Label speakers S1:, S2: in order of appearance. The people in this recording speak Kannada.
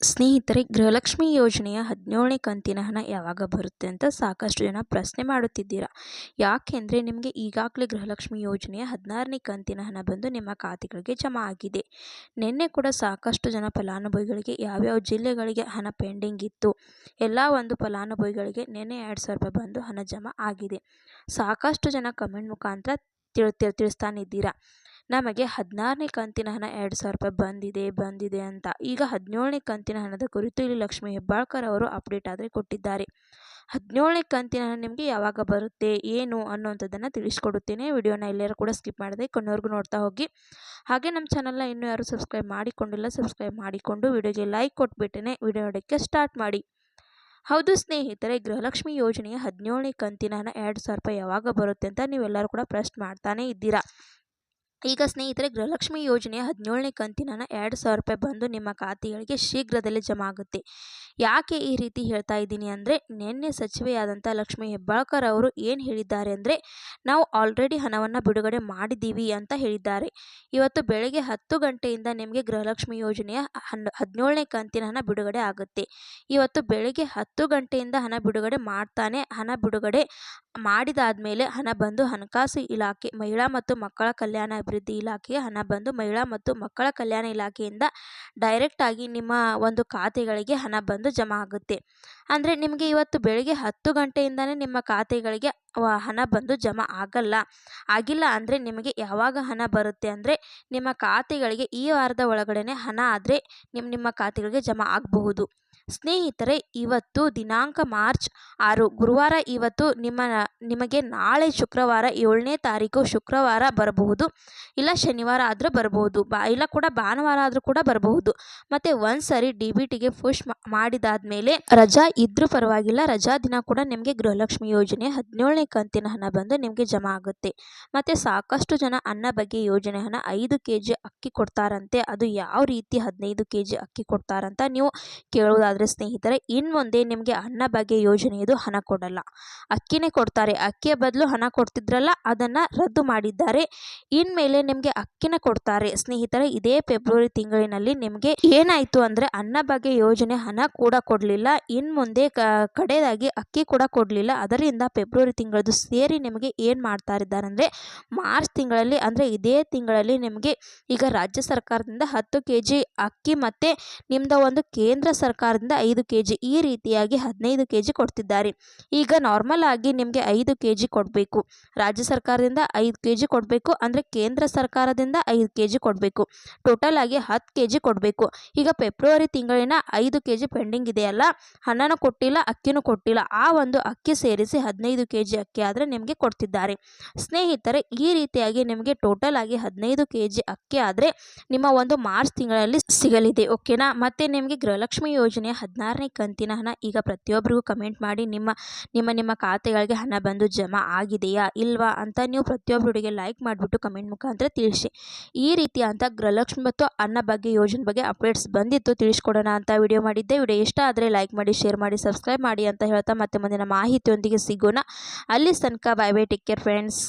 S1: ಸ್ನೇಹಿತರೆ, ಗೃಹಲಕ್ಷ್ಮಿ ಯೋಜನೆಯ 17ನೇ ಕಂತಿನ ಹಣ ಯಾವಾಗ ಬರುತ್ತೆ ಅಂತ ಸಾಕಷ್ಟು ಜನ ಪ್ರಶ್ನೆ ಮಾಡುತ್ತಿದ್ದೀರಾ. ಯಾಕೆಂದರೆ ನಿಮಗೆ ಈಗಾಗಲೇ ಗೃಹಲಕ್ಷ್ಮಿ ಯೋಜನೆಯ 16ನೇ ಕಂತಿನ ಹಣ ಬಂದು ನಿಮ್ಮ ಖಾತೆಗಳಿಗೆ ಜಮಾ ಆಗಿದೆ. ನಿನ್ನೆ ಕೂಡ ಸಾಕಷ್ಟು ಜನ ಫಲಾನುಭವಿಗಳಿಗೆ ಯಾವ್ಯಾವ ಜಿಲ್ಲೆಗಳಿಗೆ ಹಣ ಪೆಂಡಿಂಗ್ ಇತ್ತು, ಎಲ್ಲ ಒಂದು ಫಲಾನುಭವಿಗಳಿಗೆ ನಿನ್ನೆ 2,000 ರೂಪಾಯಿ ಬಂದು ಹಣ ಜಮಾ ಆಗಿದೆ. ಸಾಕಷ್ಟು ಜನ ಕಮೆಂಟ್ ಮುಖಾಂತರ ತಿಳಿಸ್ತಾನಿದ್ದೀರಾ, ನಮಗೆ 16ನೇ ಕಂತಿನ ಹಣ 2,000 ರೂಪಾಯಿ ಬಂದಿದೆ ಅಂತ. ಈಗ 17ನೇ ಕಂತಿನ ಹಣದ ಕುರಿತು ಇಲ್ಲಿ ಲಕ್ಷ್ಮೀ ಹೆಬ್ಬಾಳ್ಕರ್ ಅವರು ಅಪ್ಡೇಟ್ ಆದರೆ ಕೊಟ್ಟಿದ್ದಾರೆ. 17ನೇ ಕಂತಿನ ಹಣ ನಿಮಗೆ ಯಾವಾಗ ಬರುತ್ತೆ, ಏನು ಅನ್ನೋಂಥದ್ದನ್ನು ತಿಳಿಸ್ಕೊಡುತ್ತೇನೆ. ವಿಡಿಯೋನ ಎಲ್ಲರೂ ಕೂಡ ಸ್ಕಿಪ್ ಮಾಡದೆ ಕೊನೆವರೆಗೂ ನೋಡ್ತಾ ಹೋಗಿ. ಹಾಗೆ ನಮ್ಮ ಚಾನಲ್ನ ಇನ್ನೂ ಯಾರು ಸಬ್ಸ್ಕ್ರೈಬ್ ಮಾಡಿಕೊಂಡಿಲ್ಲ, ಸಬ್ಸ್ಕ್ರೈಬ್ ಮಾಡಿಕೊಂಡು ವಿಡಿಯೋಗೆ ಲೈಕ್ ಕೊಟ್ಬಿಟ್ಟೇ ವಿಡಿಯೋ ನೋಡೋಕ್ಕೆ ಸ್ಟಾರ್ಟ್ ಮಾಡಿ. ಹೌದು ಸ್ನೇಹಿತರೆ, ಗೃಹಲಕ್ಷ್ಮಿ ಯೋಜನೆಯ 17ನೇ ಕಂತಿನ ಹಣ 2,000 ರೂಪಾಯಿ ಯಾವಾಗ ಬರುತ್ತೆ ಅಂತ ನೀವೆಲ್ಲರೂ ಕೂಡ ಪ್ರಶ್ನೆ ಮಾಡ್ತಾನೆ ಇದ್ದೀರಾ. ಈಗ ಸ್ನೇಹಿತರೆ, ಗೃಹಲಕ್ಷ್ಮಿ ಯೋಜನೆಯ 17ನೇ ಕಂತಿನ ಹಣ 2,000 ರೂಪಾಯಿ ಬಂದು ನಿಮ್ಮ ಖಾತೆಗಳಿಗೆ ಶೀಘ್ರದಲ್ಲೇ ಜಮಾ ಆಗುತ್ತೆ. ಯಾಕೆ ಈ ರೀತಿ ಹೇಳ್ತಾ ಇದ್ದೀನಿ ಅಂದರೆ, ನಿನ್ನೆ ಸಚಿವೆಯಾದಂಥ ಲಕ್ಷ್ಮೀ ಹೆಬ್ಬಾಳ್ಕರ್ ಅವರು ಏನು ಹೇಳಿದ್ದಾರೆ ಅಂದರೆ, ನಾವು ಆಲ್ರೆಡಿ ಹಣವನ್ನು ಬಿಡುಗಡೆ ಮಾಡಿದ್ದೀವಿ ಅಂತ ಹೇಳಿದ್ದಾರೆ. ಇವತ್ತು ಬೆಳಗ್ಗೆ 10 ಗಂಟೆಯಿಂದ ನಿಮಗೆ ಗೃಹಲಕ್ಷ್ಮಿ ಯೋಜನೆಯ 17ನೇ ಕಂತಿನ ಹಣ ಬಿಡುಗಡೆ ಆಗುತ್ತೆ. ಇವತ್ತು ಬೆಳಗ್ಗೆ 10 ಗಂಟೆಯಿಂದ ಹಣ ಬಿಡುಗಡೆ ಮಾಡ್ತಾನೆ. ಹಣ ಬಿಡುಗಡೆ ಮಾಡಿದಾದ್ಮೇಲೆ ಹಣ ಬಂದು ಹಣಕಾಸು ಇಲಾಖೆ, ಮಹಿಳಾ ಮತ್ತು ಮಕ್ಕಳ ಕಲ್ಯಾಣ ಅಭಿವೃದ್ಧಿ ಇಲಾಖೆಗೆ ಹಣ ಬಂದು ಮಹಿಳಾ ಮತ್ತು ಮಕ್ಕಳ ಕಲ್ಯಾಣ ಇಲಾಖೆಯಿಂದ ಡೈರೆಕ್ಟ್ ಆಗಿ ನಿಮ್ಮ ಒಂದು ಖಾತೆಗಳಿಗೆ ಹಣ ಬಂದು ಜಮಾ ಆಗುತ್ತೆ. ಅಂದರೆ ನಿಮಗೆ ಇವತ್ತು ಬೆಳಗ್ಗೆ 10 ಗಂಟೆಯಿಂದನೇ ನಿಮ್ಮ ಖಾತೆಗಳಿಗೆ ಹಣ ಬಂದು ಜಮಾ ಆಗಿಲ್ಲ ಅಂದರೆ ನಿಮಗೆ ಯಾವಾಗ ಹಣ ಬರುತ್ತೆ ಅಂದರೆ, ನಿಮ್ಮ ಖಾತೆಗಳಿಗೆ ಈ ವಾರದ ಒಳಗಡೆ ಹಣ ಆದರೆ ನಿಮ್ಮ ಖಾತೆಗಳಿಗೆ ಜಮಾ ಆಗಬಹುದು. ಸ್ನೇಹಿತರೆ, ಇವತ್ತು ದಿನಾಂಕ ಮಾರ್ಚ್ 6 ಗುರುವಾರ. ಇವತ್ತು ನಿಮಗೆ ನಾಳೆ ಶುಕ್ರವಾರ 7ನೇ ತಾರೀಕು ಶುಕ್ರವಾರ ಬರಬಹುದು, ಇಲ್ಲ ಶನಿವಾರ ಆದರೂ ಬರಬಹುದು, ಇಲ್ಲ ಕೂಡ ಭಾನುವಾರ ಆದರೂ ಕೂಡ ಬರಬಹುದು. ಮತ್ತು ಒಂದ್ಸರಿ DBTಗೆ ಪುಷ್ ಮಾಡಿದಾದ್ಮೇಲೆ ರಜಾ ಇದ್ರೂ ಪರವಾಗಿಲ್ಲ, ರಜಾ ದಿನ ಕೂಡ ನಿಮಗೆ ಗೃಹಲಕ್ಷ್ಮಿ ಯೋಜನೆ 17ನೇ ಕಂತಿನ ಹಣ ಬಂದು ನಿಮಗೆ ಜಮಾ ಆಗುತ್ತೆ. ಮತ್ತು ಸಾಕಷ್ಟು ಜನ ಅನ್ನಭಾಗ್ಯ ಯೋಜನೆ ಹಣ 5 kg ಅಕ್ಕಿ ಕೊಡ್ತಾರಂತೆ. ಅದು ಯಾವ ರೀತಿ 15 kg ಅಕ್ಕಿ ಕೊಡ್ತಾರಂತ ನೀವು ಕೇಳೋದಾದರೆ ಸ್ನೇಹಿತರೆ, ಇನ್ನು ಮುಂದೆ ನಿಮಗೆ ಅನ್ನಭಾಗ್ಯ ಯೋಜನೆಯದು ಹಣ ಕೊಡಲ್ಲ, ಅಕ್ಕಿನೇ ಕೊಡ್ತಾರೆ. ಅಕ್ಕಿಯ ಬದಲು ಹಣ ಕೊಡ್ತಿದ್ರಲ್ಲ, ಅದನ್ನು ರದ್ದು ಮಾಡಿದ್ದಾರೆ. ಇನ್ಮೇಲೆ ನಿಮಗೆ ಅಕ್ಕಿನ ಕೊಡ್ತಾರೆ. ಸ್ನೇಹಿತರೆ, ಇದೇ ಫೆಬ್ರವರಿ ತಿಂಗಳಿನಲ್ಲಿ ನಿಮಗೆ ಏನಾಯಿತು ಅಂದರೆ, ಅನ್ನಭಾಗ್ಯ ಯೋಜನೆ ಹಣ ಕೂಡ ಕೊಡಲಿಲ್ಲ, ಇನ್ನು ಮುಂದೆ ಕಡೆಯದಾಗಿ ಅಕ್ಕಿ ಕೂಡ ಕೊಡಲಿಲ್ಲ. ಅದರಿಂದ ಫೆಬ್ರವರಿ ತಿಂಗಳದ್ದು ಸೇರಿ ನಿಮಗೆ ಏನು ಮಾಡ್ತಾ ಇದ್ದಾರೆ ಅಂದರೆ, ಮಾರ್ಚ್ ತಿಂಗಳಲ್ಲಿ ಅಂದರೆ ಇದೇ ತಿಂಗಳಲ್ಲಿ ನಿಮಗೆ ಈಗ ರಾಜ್ಯ ಸರ್ಕಾರದಿಂದ 10 kg ಅಕ್ಕಿ ಮತ್ತು ನಿಮ್ಮದು ಒಂದು ಕೇಂದ್ರ ಸರ್ಕಾರದಿಂದ 5 kg ಈ ರೀತಿಯಾಗಿ 15 kg ಕೊಡ್ತಿದ್ದಾರೆ. ಈಗ ನಾರ್ಮಲ್ ಆಗಿ ನಿಮಗೆ 5 kg ಕೊಡಬೇಕು, ರಾಜ್ಯ ಸರ್ಕಾರದಿಂದ 5 kg ಕೊಡಬೇಕು, ಅಂದರೆ ಕೇಂದ್ರ ಸರ್ಕಾರದಿಂದ 5 kg ಕೊಡಬೇಕು, ಟೋಟಲ್ ಆಗಿ 10 kg ಕೊಡಬೇಕು. ಈಗ ಫೆಬ್ರವರಿ ತಿಂಗಳಿನ 5 kg ಪೆಂಡಿಂಗ್ ಇದೆಯಲ್ಲ, ಹಣನೂ ಕೊಟ್ಟಿಲ್ಲ, ಅಕ್ಕಿನೂ ಕೊಟ್ಟಿಲ್ಲ. ಆ ಒಂದು ಅಕ್ಕಿ ಸೇರಿಸಿ 15 kg ಅಕ್ಕಿ ಆದರೆ ನಿಮಗೆ ಕೊಡ್ತಿದ್ದಾರೆ. ಸ್ನೇಹಿತರೆ, ಈ ರೀತಿಯಾಗಿ ನಿಮಗೆ ಟೋಟಲ್ ಆಗಿ 15 kg ಅಕ್ಕಿ ಆದರೆ ನಿಮ್ಮ ಒಂದು ಮಾರ್ಚ್ ತಿಂಗಳಲ್ಲಿ ಸಿಗಲಿದೆ. ಓಕೆನಾ? ಮತ್ತು ನಿಮಗೆ ಗೃಹಲಕ್ಷ್ಮಿ ಯೋಜನೆಯ 16ನೇ ಕಂತಿನ ಹಣ ಈಗ ಪ್ರತಿಯೊಬ್ಬರಿಗೂ ಕಮೆಂಟ್ ಮಾಡಿ ನಿಮ್ಮ ಖಾತೆಗಳಿಗೆ ಹಣ ಬಂದು ಜಮಾ ಆಗಿದೆಯಾ ಇಲ್ವಾ ಅಂತ ನೀವು ಪ್ರತಿಯೊಬ್ಬರಿಗೆ ಲೈಕ್ ಮಾಡಿಬಿಟ್ಟು ಕಮೆಂಟ್ ಮುಖಾಂತರ ತಿಳಿಸಿ. ಈ ರೀತಿಯಾದಂಥ ಗೃಹಲಕ್ಷ್ಮಿ ಮತ್ತು ಅನ್ನಭಾಗ್ಯ ಯೋಜನೆ ಬಗ್ಗೆ ಅಪ್ಡೇಟ್ಸ್ ಬಂದಿತ್ತು, ತಿಳಿಸ್ಕೊಡೋಣ ಅಂತ ವಿಡಿಯೋ ಮಾಡಿದ್ದೆ. ವಿಡಿಯೋ ಇಷ್ಟ ಆದರೆ ಲೈಕ್ ಮಾಡಿ, ಶೇರ್ ಮಾಡಿ, ಸಬ್ಸ್ಕ್ರೈಬ್ ಮಾಡಿ ಅಂತ ಹೇಳ್ತಾ ಮತ್ತೆ ಮುಂದಿನ ಮಾಹಿತಿಯೊಂದಿಗೆ ಸಿಗೋಣ. ಅಲ್ಲಿ ತನಕ bye bye, take care friends.